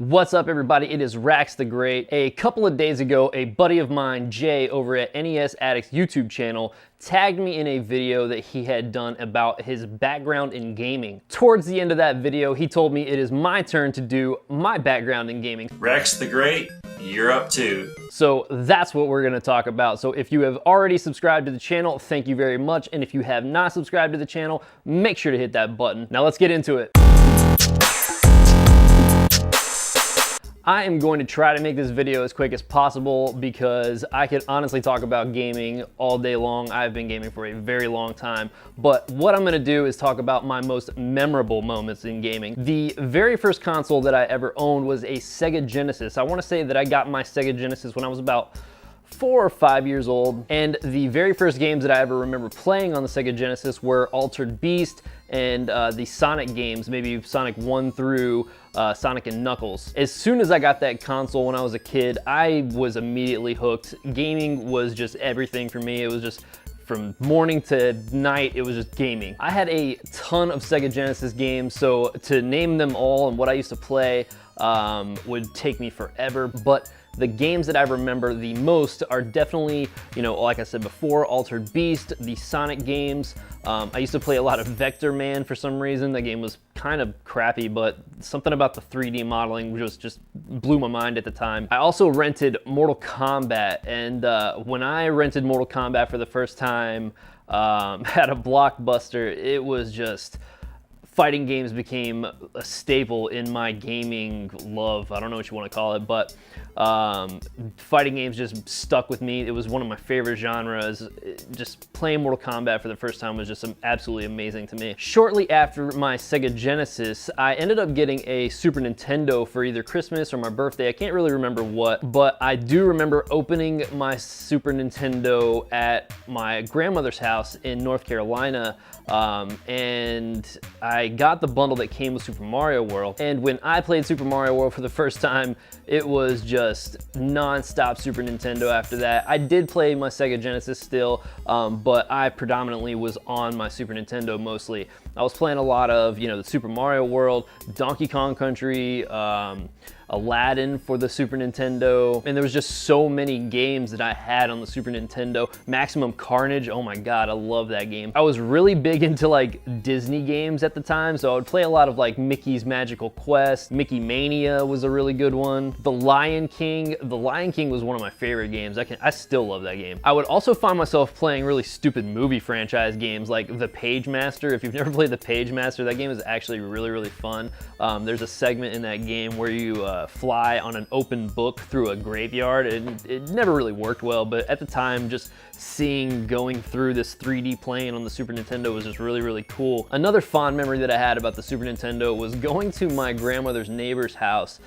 What's up, everybody? It is RAXtheGREAT. A couple of days ago, a buddy of mine, Jay, over at NES Addict's YouTube channel, tagged me in a video that he had done about his background in gaming. Towards the end of that video, he told me it is my turn to do my background in gaming. RAXtheGREAT, you're up too. So that's what we're gonna talk about. So if you have already subscribed to the channel, thank you very much. And if you have not subscribed to the channel, make sure to hit that button. Now let's get into it. I am going to try to make this video as quick as possible because I could honestly talk about gaming all day long. I've been gaming for a very long time, but what I'm gonna do is talk about my most memorable moments in gaming. The very first console that I ever owned was a Sega Genesis. I wanna say that I got my Sega Genesis when I was about 4 or 5 years old, and the very first games that I ever remember playing on the Sega Genesis were Altered Beast and the Sonic games, maybe Sonic 1 through Sonic and Knuckles. As soon as I got that console when I was a kid, I was immediately hooked. Gaming was just everything for me. It was just from morning to night, it was just gaming. I had a ton of Sega Genesis games, so to name them all and what I used to play would take me forever, but the games that I remember the most are definitely, you know, like I said before, Altered Beast, the Sonic games. I used to play a lot of Vector Man for some reason. That game was kind of crappy, but something about the 3D modeling just blew my mind at the time. I also rented Mortal Kombat, and when I rented Mortal Kombat for the first time at a Blockbuster, it was just, fighting games became a staple in my gaming love. I don't know what you want to call it, but fighting games just stuck with me. It was one of my favorite genres. Just playing Mortal Kombat for the first time was just absolutely amazing to me. Shortly after my Sega Genesis, I ended up getting a Super Nintendo for either Christmas or my birthday. I can't really remember what, but I do remember opening my Super Nintendo at my grandmother's house in North Carolina, and I got the bundle that came with Super Mario World. And when I played Super Mario World for the first time, it was just non-stop Super Nintendo after that. I did play my Sega Genesis still, but I predominantly was on my Super Nintendo mostly. I was playing a lot of, you know, the Super Mario World, Donkey Kong Country, Aladdin for the Super Nintendo, and there was just so many games that I had on the Super Nintendo. Maximum Carnage, oh my god, I love that game. I was really big into like Disney games at the time, so I would play a lot of like Mickey's Magical Quest. Mickey Mania was a really good one. The Lion King was one of my favorite games. I still love that game. I would also find myself playing really stupid movie franchise games like The Page Master. If you've never played The Page Master, that game is actually really, really fun. There's a segment in that game where you fly on an open book through a graveyard, and it never really worked well, but at the time, just going through this 3D plane on the Super Nintendo was just really, really cool. Another fond memory that I had about the Super Nintendo was going to my grandmother's neighbor's house.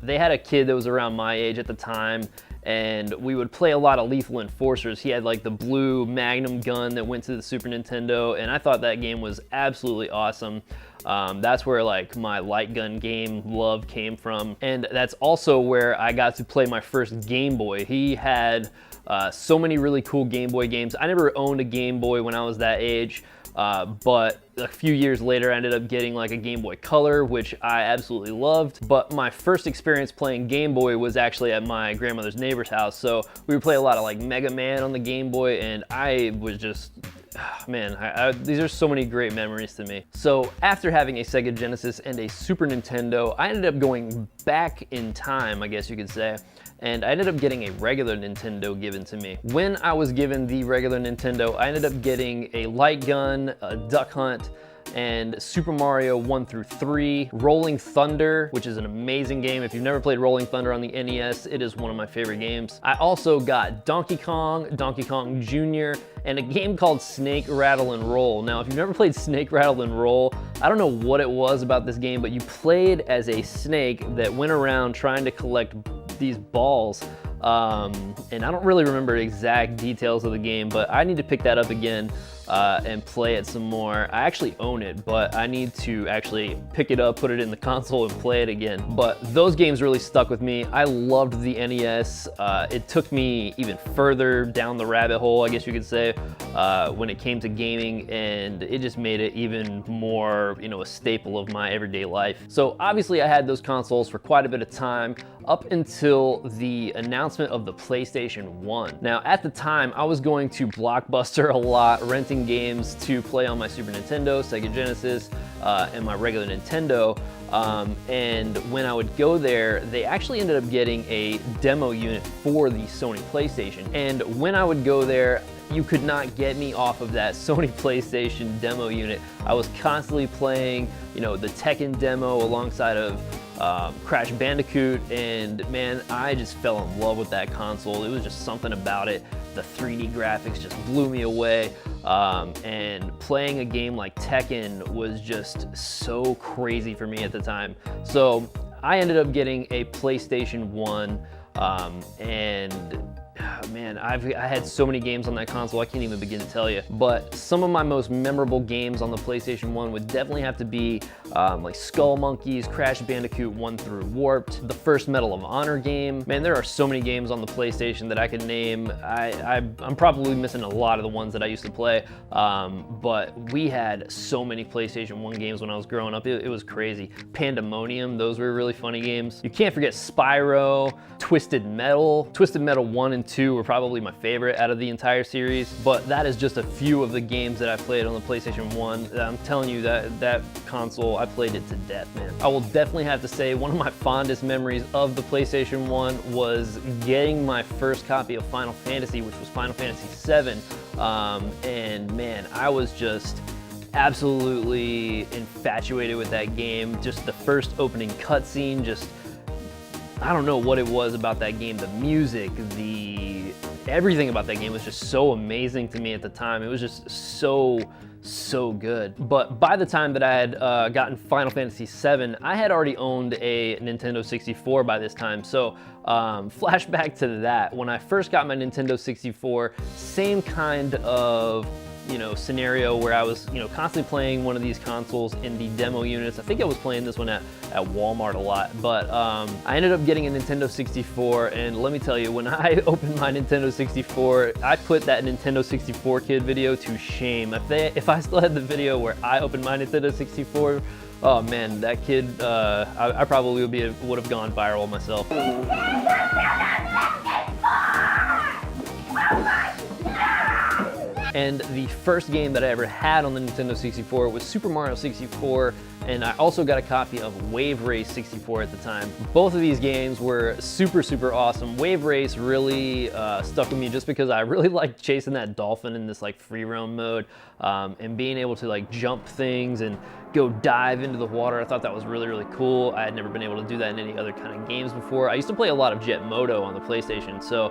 They had a kid that was around my age at the time, and we would play a lot of Lethal Enforcers. He had like the blue Magnum gun that went to the Super Nintendo, and I thought that game was absolutely awesome. That's where like my light gun game love came from, and that's also where I got to play my first Game Boy. He had so many really cool Game Boy games. I never owned a Game Boy when I was that age, but a few years later I ended up getting like a Game Boy Color, which I absolutely loved. But my first experience playing Game Boy was actually at my grandmother's neighbor's house, so we would play a lot of like Mega Man on the Game Boy, and I was just, man, these are so many great memories to me. So after having a Sega Genesis and a Super Nintendo, I ended up going back in time, I guess you could say, and I ended up getting a regular Nintendo given to me. When I was given the regular Nintendo, I ended up getting a light gun, a Duck Hunt, and Super Mario 1 through 3, Rolling Thunder, which is an amazing game. If you've never played Rolling Thunder on the NES, it is one of my favorite games. I also got Donkey Kong, Donkey Kong Jr., and a game called Snake, Rattle, and Roll. Now, if you've never played Snake, Rattle, and Roll, I don't know what it was about this game, but you played as a snake that went around trying to collect these balls. And I don't really remember exact details of the game, but I need to pick that up again. and play it some more. I actually own it, but I need to actually pick it up, put it in the console, and play it again. But those games really stuck with me. I loved the NES. It took me even further down the rabbit hole, I guess you could say, when it came to gaming, and it just made it even more, you know, a staple of my everyday life. So obviously I had those consoles for quite a bit of time, up until the announcement of the PlayStation 1. Now, at the time, I was going to Blockbuster a lot, renting games to play on my Super Nintendo, Sega Genesis, and my regular Nintendo. And when I would go there, they actually ended up getting a demo unit for the Sony PlayStation. And when I would go there, you could not get me off of that Sony PlayStation demo unit. I was constantly playing, you know, the Tekken demo alongside of Crash Bandicoot, and man, I just fell in love with that console. It was just something about it. The 3D graphics just blew me away, and playing a game like Tekken was just so crazy for me at the time. So I ended up getting a PlayStation 1, and man, I had so many games on that console, I can't even begin to tell you. But some of my most memorable games on the PlayStation 1 would definitely have to be like Skull Monkeys, Crash Bandicoot 1 through Warped, the first Medal of Honor game. Man, there are so many games on the PlayStation that I could name. I'm probably missing a lot of the ones that I used to play, but we had so many PlayStation 1 games when I was growing up. It was crazy. Pandemonium, those were really funny games. You can't forget Spyro, Twisted Metal. Twisted Metal 1 and 2 were probably my favorite out of the entire series, but that is just a few of the games that I played on the PlayStation 1. I'm telling you, that console, I played it to death, man. I will definitely have to say one of my fondest memories of the PlayStation 1 was getting my first copy of Final Fantasy, which was Final Fantasy VII, and man, I was just absolutely infatuated with that game. Just the first opening cutscene, just, I don't know what it was about that game. The music, everything about that game was just so amazing to me at the time. It was just so good. But by the time that I had gotten Final Fantasy VII, I had already owned a Nintendo 64 by this time. So flashback to that. When I first got my Nintendo 64, same kind of, you know, scenario where I was, you know, constantly playing one of these consoles in the demo units. I think I was playing this one at Walmart a lot, but I ended up getting a Nintendo 64, and let me tell you, when I opened my Nintendo 64, I put that Nintendo 64 kid video to shame. If I still had the video where I opened my Nintendo 64, oh man, that kid, I probably would have gone viral myself. And the first game that I ever had on the Nintendo 64 was Super Mario 64, and I also got a copy of Wave Race 64 at the time. Both of these games were super awesome. Wave Race really stuck with me just because I really liked chasing that dolphin in this like free roam mode, and being able to like jump things and go dive into the water. I thought that was really cool. I had never been able to do that in any other kind of games before. I used to play a lot of Jet Moto on the PlayStation, so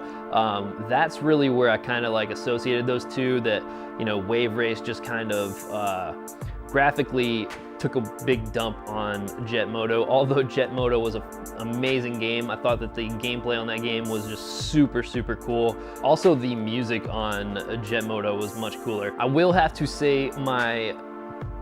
that's really where I kind of like associated those two, that, you know, Wave Race just kind of graphically took a big dump on Jet Moto. Although Jet Moto was an amazing game, I thought that the gameplay on that game was just super cool. Also, the music on Jet Moto was much cooler. I will have to say my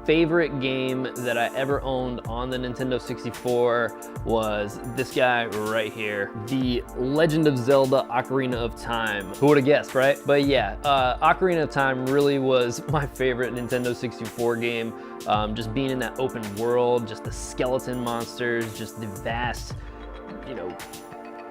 favorite game that I ever owned on the Nintendo 64 was this guy right here, The Legend of Zelda: Ocarina of Time. Who would have guessed, right? But yeah, Ocarina of Time really was my favorite Nintendo 64 game. Just being in that open world, just the skeleton monsters, just the vast, you know,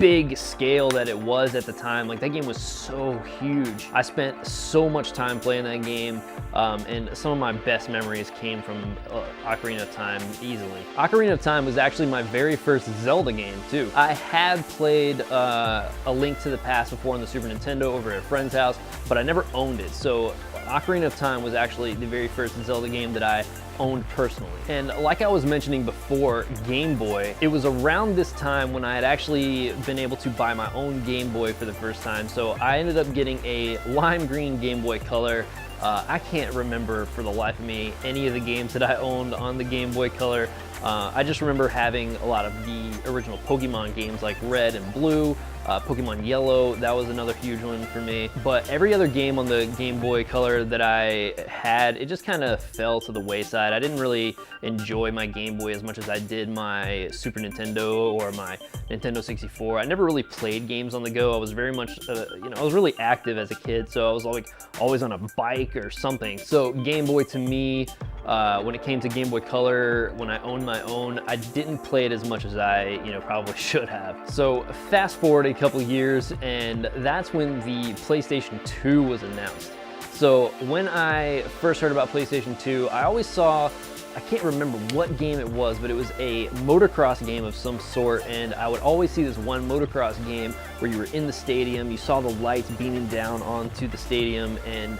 big scale that it was at the time. Like, that game was so huge. I spent so much time playing that game, and some of my best memories came from Ocarina of Time easily. Ocarina of Time was actually my very first Zelda game too. I had played A Link to the Past before on the Super Nintendo over at a friend's house, but I never owned it. So Ocarina of Time was actually the very first Zelda game that I owned personally. And like I was mentioning before, Game Boy, it was around this time when I had actually been able to buy my own Game Boy for the first time. So I ended up getting a lime green Game Boy Color. I can't remember for the life of me any of the games that I owned on the Game Boy Color. I just remember having a lot of the original Pokemon games like Red and Blue, Pokemon Yellow, that was another huge one for me. But every other game on the Game Boy Color that I had, it just kind of fell to the wayside. I didn't really enjoy my Game Boy as much as I did my Super Nintendo or my Nintendo 64. I never really played games on the go. I was very much, I was really active as a kid, so I was like always on a bike or something. So Game Boy to me, when it came to Game Boy Color, when I owned my own, I didn't play it as much as I, probably should have. So fast forward a couple years, and that's when the PlayStation 2 was announced. So when I first heard about PlayStation 2, I always saw, I can't remember what game it was, but it was a motocross game of some sort, and I would always see this one motocross game where you were in the stadium, you saw the lights beaming down onto the stadium, and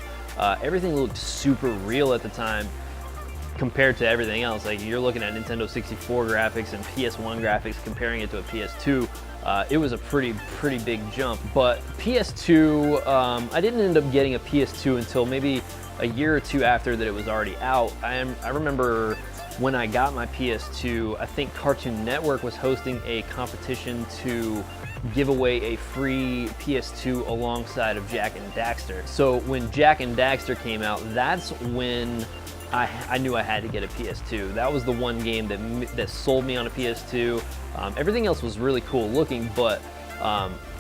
everything looked super real at the time compared to everything else. Like, you're looking at Nintendo 64 graphics and PS1 graphics, comparing it to a PS2, it was a pretty big jump. But PS2, I didn't end up getting a PS2 until maybe a year or two after that it was already out. I remember when I got my PS2, I think Cartoon Network was hosting a competition to give away a free PS2 alongside of Jak and Daxter. So when Jak and Daxter came out, that's when I knew I had to get a PS2. That was the one game that sold me on a PS2. Everything else was really cool looking, but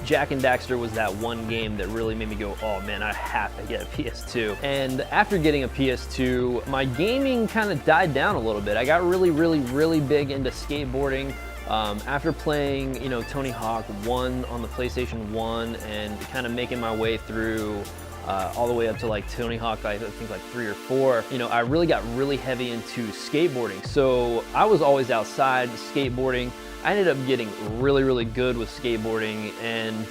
Jak and Daxter was that one game that really made me go, oh man, I have to get a PS2. And after getting a PS2, my gaming kind of died down a little bit. I got really big into skateboarding. After playing, Tony Hawk 1 on the PlayStation 1 and kind of making my way through all the way up to like Tony Hawk, I think like 3 or 4, I really got really heavy into skateboarding. So I was always outside skateboarding. I ended up getting really good with skateboarding, and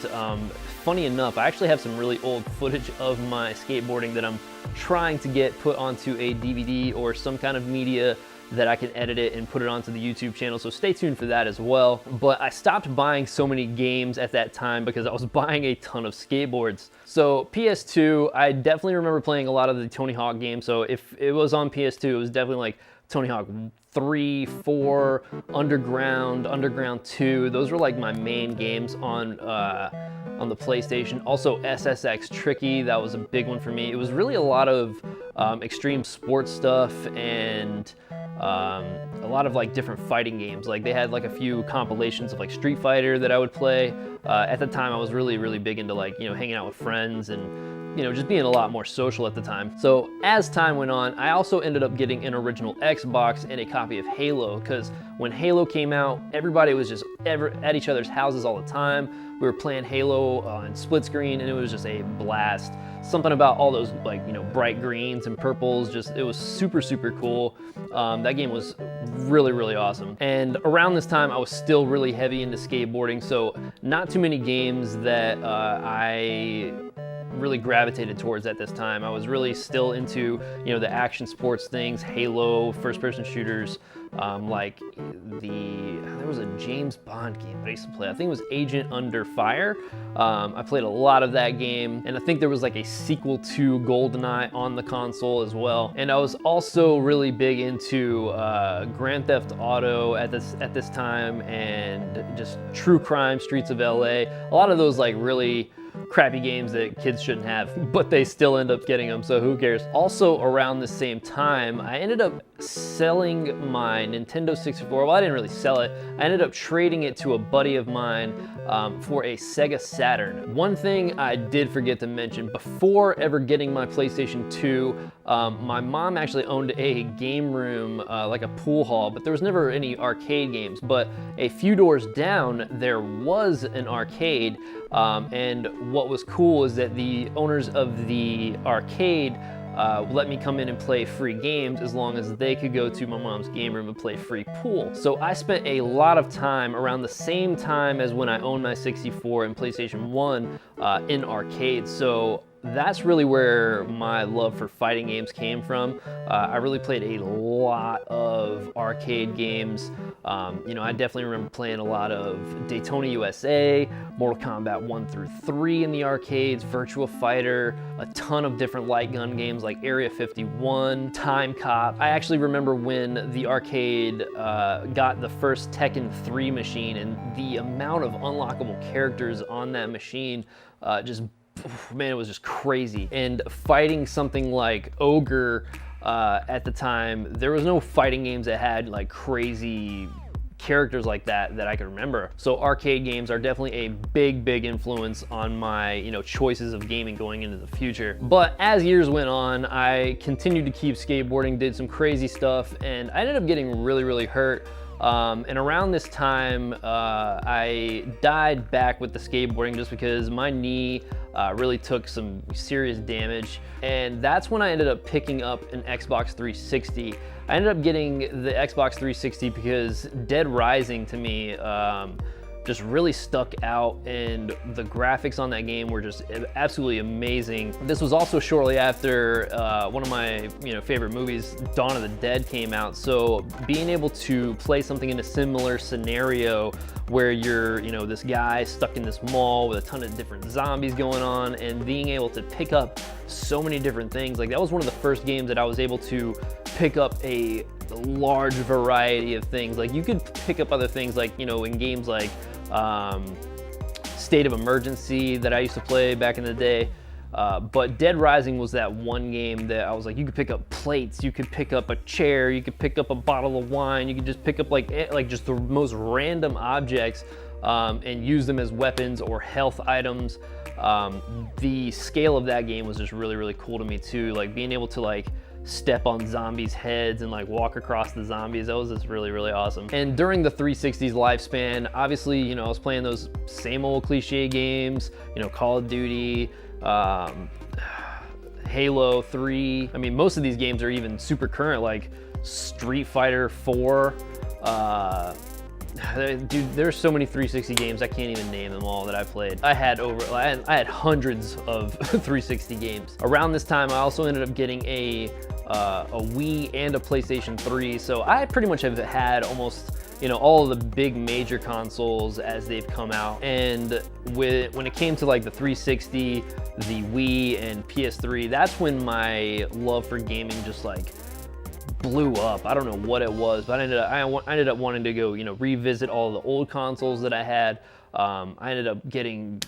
funny enough, I actually have some really old footage of my skateboarding that I'm trying to get put onto a DVD or some kind of media that I can edit it and put it onto the YouTube channel, so stay tuned for that as well. But I stopped buying so many games at that time because I was buying a ton of skateboards. So PS2, I definitely remember playing a lot of the Tony Hawk games. So if it was on PS2, it was definitely like Tony Hawk 3, 4, Underground 2. Those were like my main games on the PlayStation. Also SSX Tricky, that was a big one for me. It was really a lot of extreme sports stuff and a lot of like different fighting games. Like they had like a few compilations of like Street Fighter that I would play. At the time I was really big into like, hanging out with friends and just being a lot more social at the time. So as time went on, I also ended up getting an original Xbox and a copy of Halo, because when Halo came out, everybody was just at each other's houses all the time. We were playing Halo on split screen, and it was just a blast. Something about all those like, bright greens and purples, it was super cool. That game was really awesome. And around this time, I was still really heavy into skateboarding, so not too many games that I really gravitated towards at this time. I was really still into, the action sports things, Halo, first-person shooters, like there was a James Bond game that I used to play. I think it was Agent Under Fire. I played a lot of that game, and I think there was like a sequel to GoldenEye on the console as well. And I was also really big into Grand Theft Auto at this time, and just true crime, Streets of LA. A lot of those like really crappy games that kids shouldn't have, but they still end up getting them, so who cares? Also around the same time, I ended up selling my Nintendo 64. Well, I didn't really sell it. I ended up trading it to a buddy of mine for a Sega Saturn. One thing I did forget to mention, before ever getting my PlayStation 2, my mom actually owned a game room, like a pool hall, but there was never any arcade games. But a few doors down, there was an arcade, and what was cool is that the owners of the arcade let me come in and play free games as long as they could go to my mom's game room and play free pool. So I spent a lot of time around the same time as when I owned my 64 and PlayStation 1 in arcades. So that's really where my love for fighting games came from. I really played a lot of arcade games. I definitely remember playing a lot of Daytona USA, Mortal Kombat 1 through 3 in the arcades, Virtua Fighter, a ton of different light gun games like Area 51, Time Cop. I actually remember when the arcade got the first Tekken 3 machine, and the amount of unlockable characters on that machine man, it was just crazy. And fighting something like Ogre at the time, there was no fighting games that had like crazy characters like that I could remember. So arcade games are definitely a big influence on my choices of gaming going into the future. But as years went on, I continued to keep skateboarding, did some crazy stuff, and I ended up getting really hurt. And around this time, I died back with the skateboarding just because my knee really took some serious damage. And that's when I ended up picking up an Xbox 360. I ended up getting the Xbox 360 because Dead Rising to me just really stuck out, and the graphics on that game were just absolutely amazing. This was also shortly after one of my favorite movies, Dawn of the Dead, came out. So being able to play something in a similar scenario where you're this guy stuck in this mall with a ton of different zombies going on, and being able to pick up so many different things, like that was one of the first games that I was able to pick up a large variety of things. Like you could pick up other things like in games like State of Emergency that I used to play back in the day, but Dead Rising was that one game that I was like, you could pick up plates, you could pick up a chair, you could pick up a bottle of wine, you could just pick up like just the most random objects and use them as weapons or health items. The scale of that game was just really cool to me too, like being able to like step on zombies' heads and like walk across the zombies. That was just really awesome. And during the 360's lifespan, obviously, I was playing those same old cliche games, Call of Duty, Halo 3. I mean, most of these games are even super current, like Street Fighter 4. Dude, there's so many 360 games, I can't even name them all that I played. I had hundreds of 360 games. Around this time, I also ended up getting a Wii and a PlayStation 3. So I pretty much have had almost all of the big major consoles as they've come out. And when it came to like the 360, the Wii, and PS3, that's when my love for gaming just like blew up. I don't know what it was, but I ended up wanting to go, revisit all the old consoles that I had. I ended up getting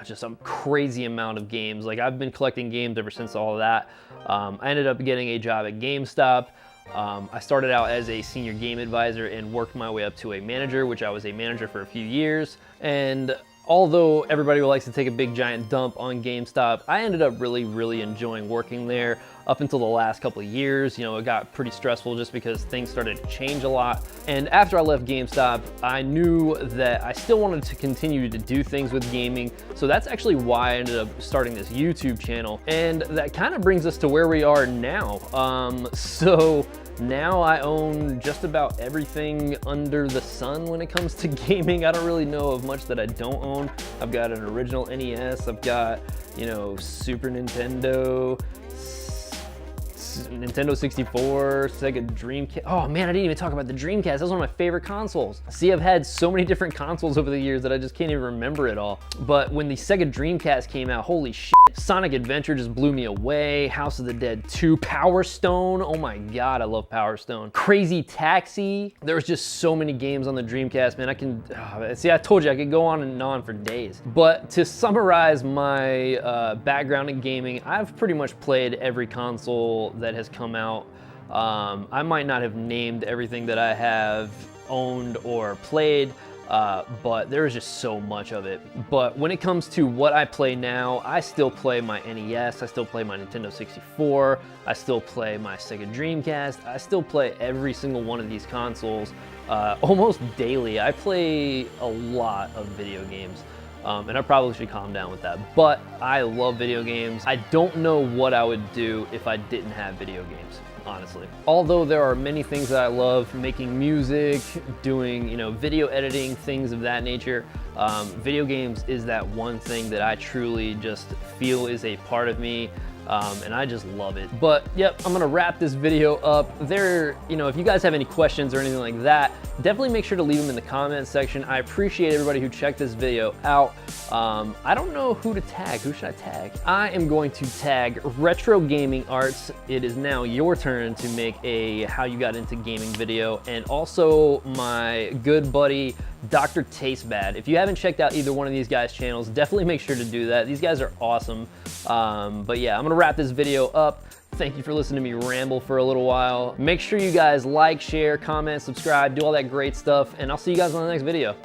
just some crazy amount of games. Like I've been collecting games ever since all of that. I ended up getting a job at GameStop. I started out as a senior game advisor and worked my way up to a manager, which I was a manager for a few years. And although everybody likes to take a big giant dump on GameStop, I ended up really enjoying working there up until the last couple of years. It got pretty stressful just because things started to change a lot. And after I left GameStop, I knew that I still wanted to continue to do things with gaming. So that's actually why I ended up starting this YouTube channel. And that kind of brings us to where we are now. So now I own just about everything under the sun when it comes to gaming. I don't really know of much that I don't own. I've got an original NES, I've got, Super Nintendo, Nintendo 64, Sega Dreamcast. Oh man, I didn't even talk about the Dreamcast. That was one of my favorite consoles. See, I've had so many different consoles over the years that I just can't even remember it all. But when the Sega Dreamcast came out, holy shit. Sonic Adventure just blew me away. House of the Dead 2, Power Stone. Oh my God, I love Power Stone. Crazy Taxi. There was just so many games on the Dreamcast, man. See, I told you I could go on and on for days. But to summarize my background in gaming, I've pretty much played every console that has come out. I might not have named everything that I have owned or played, but there is just so much of it. But when it comes to what I play now, I still play my NES, I still play my Nintendo 64, I still play my Sega Dreamcast, I still play every single one of these consoles almost daily. I play a lot of video games. And I probably should calm down with that, but I love video games. I don't know what I would do if I didn't have video games, honestly. Although there are many things that I love, making music, doing, video editing, things of that nature. Video games is that one thing that I truly just feel is a part of me. And I just love it. But yep, I'm gonna wrap this video up. If you guys have any questions or anything like that, definitely make sure to leave them in the comments section. I appreciate everybody who checked this video out. I don't know who to tag. Who should I tag? I am going to tag Retro Gaming Arts. It is now your turn to make a how you got into gaming video, and also my good buddy Dr. Taste Bad. If you haven't checked out either one of these guys' channels, definitely make sure to do that. These guys are awesome. But yeah, I'm gonna wrap this video up. Thank you for listening to me ramble for a little while. Make sure you guys like, share, comment, subscribe, do all that great stuff, and I'll see you guys on the next video.